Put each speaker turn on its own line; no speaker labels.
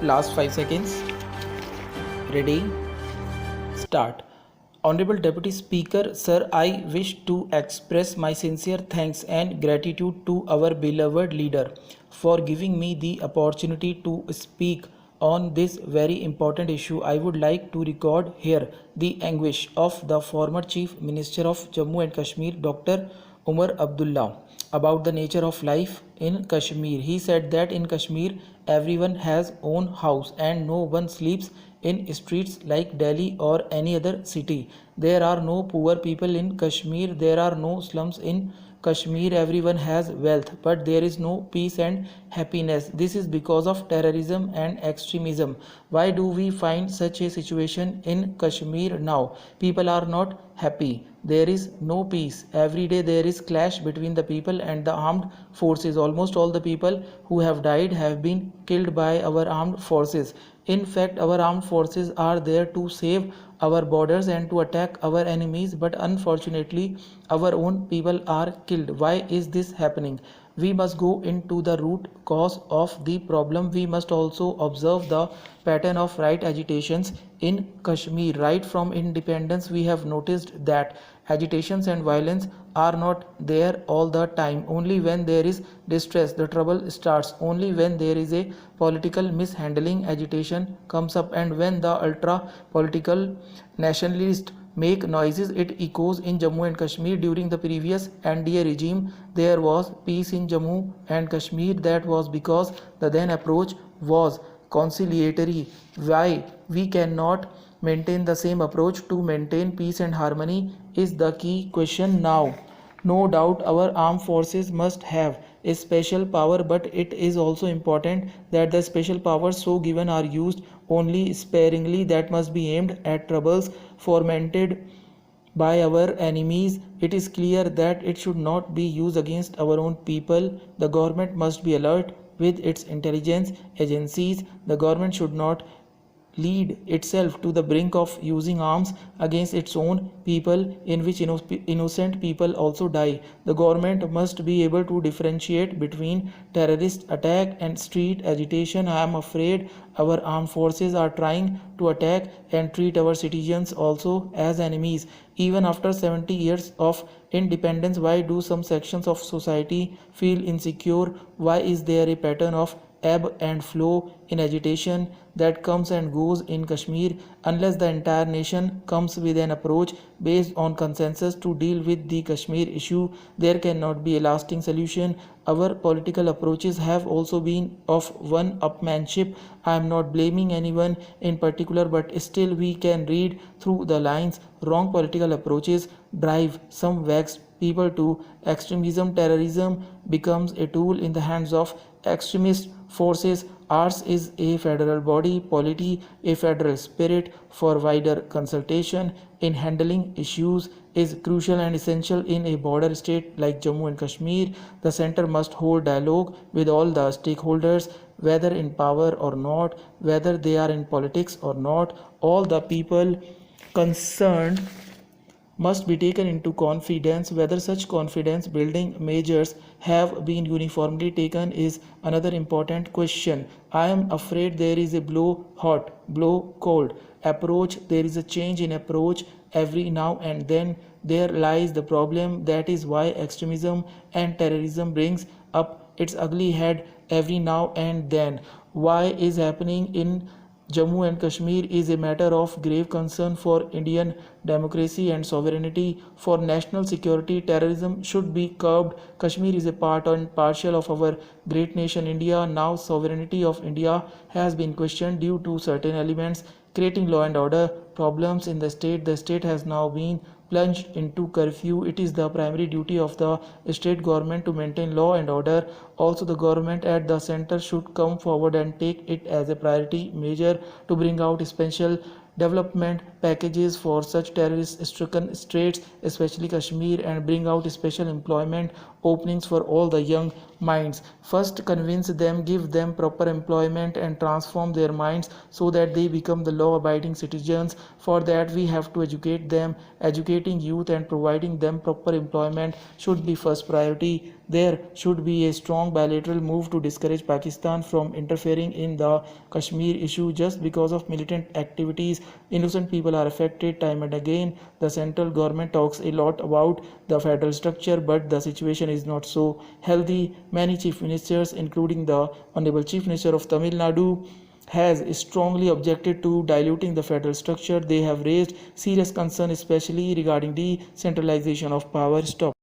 Last 5 seconds. Ready? Start. Honorable Deputy Speaker, sir, I wish to express my sincere thanks and gratitude to our beloved leader for giving me the opportunity to speak on this very important issue. I would like to record here the anguish of the former Chief Minister of Jammu and Kashmir, Dr. Umar Abdullah, about the nature of life in Kashmir. He said that in Kashmir everyone has own house and no one sleeps in streets like Delhi or any other city. There are no poor people in Kashmir. There are no slums in Kashmir. Everyone has wealth, but there is no peace and happiness. This is because of terrorism and extremism. Why do we find such a situation in Kashmir now? People are not happy. There is no peace. Every day there is clash between the people and the armed forces. Almost all the people who have died have been killed by our armed forces. In fact, our armed forces are there to save our borders and to attack our enemies, but unfortunately our own people are killed. Why is this happening? We must go into the root cause of the problem. We must also observe the pattern of right agitations in Kashmir. Right from independence, we have noticed that agitations and violence are not there all the time. Only when there is distress, the trouble starts. Only when there is a political mishandling, agitation comes up, and when the ultra political nationalists make noises, it echoes in Jammu and Kashmir. During the previous NDA regime, there was peace in Jammu and Kashmir. That was because the then approach was conciliatory. Why we cannot maintain the same approach to maintain peace and harmony is the key question now. No doubt our armed forces must have a special power, but it is also important that the special powers so given are used only sparingly. That must be aimed at troubles fomented by our enemies. It is clear that it should not be used against our own people. The government must be alert with its intelligence agencies. The government should not lead itself to the brink of using arms against its own people, in which innocent people also die. The government must be able to differentiate between terrorist attack and street agitation. I am afraid our armed forces are trying to attack and treat our citizens also as enemies. Even after 70 years of independence, why do some sections of society feel insecure? Why is there a pattern of ebb and flow in agitation that comes and goes in Kashmir? Unless the entire nation comes with an approach based on consensus to deal with the Kashmir issue, there cannot be a lasting solution. Our political approaches have also been of one-upmanship. I am not blaming anyone in particular, but still we can read through the lines. Wrong political approaches drive some vexed people to extremism. Terrorism becomes a tool in the hands of extremist forces. Ours is a federal body, polity, a federal spirit for wider consultation in handling issues is crucial and essential in a border state like Jammu and Kashmir. The center must hold dialogue with all the stakeholders, whether in power or not, whether they are in politics or not. All the people concerned must be taken into confidence. Whether such confidence building measures have been uniformly taken is another important question. I am afraid there is a blow hot, blow cold approach. There is a change in approach every now and then. There lies the problem. That is why extremism and terrorism brings up its ugly head every now and then. Why is happening in Jammu and Kashmir is a matter of grave concern for Indian democracy and sovereignty. For national security, terrorism should be curbed. Kashmir is a part and parcel of our great nation India. Now sovereignty of India has been questioned due to certain elements creating law and order problems in the state. The state has now been plunged into curfew. It is the primary duty of the state government to maintain law and order. Also, the government at the center should come forward and take it as a priority measure to bring out special development packages for such terrorist-stricken states, especially Kashmir, and bring out special employment openings for all the young minds. First, convince them, give them proper employment, and transform their minds so that they become the law abiding citizens. For that, we have to educate them. Educating youth and providing them proper employment should be first priority. There should be a strong bilateral move to discourage Pakistan from interfering in the Kashmir issue just because of militant activities. Innocent people are affected time and again. The central government talks a lot about the federal structure, but the situation is not so healthy. Many chief ministers, including the Honorable Chief Minister of Tamil Nadu, has strongly objected to diluting the federal structure. They have raised serious concern, especially regarding decentralization of power. Stop.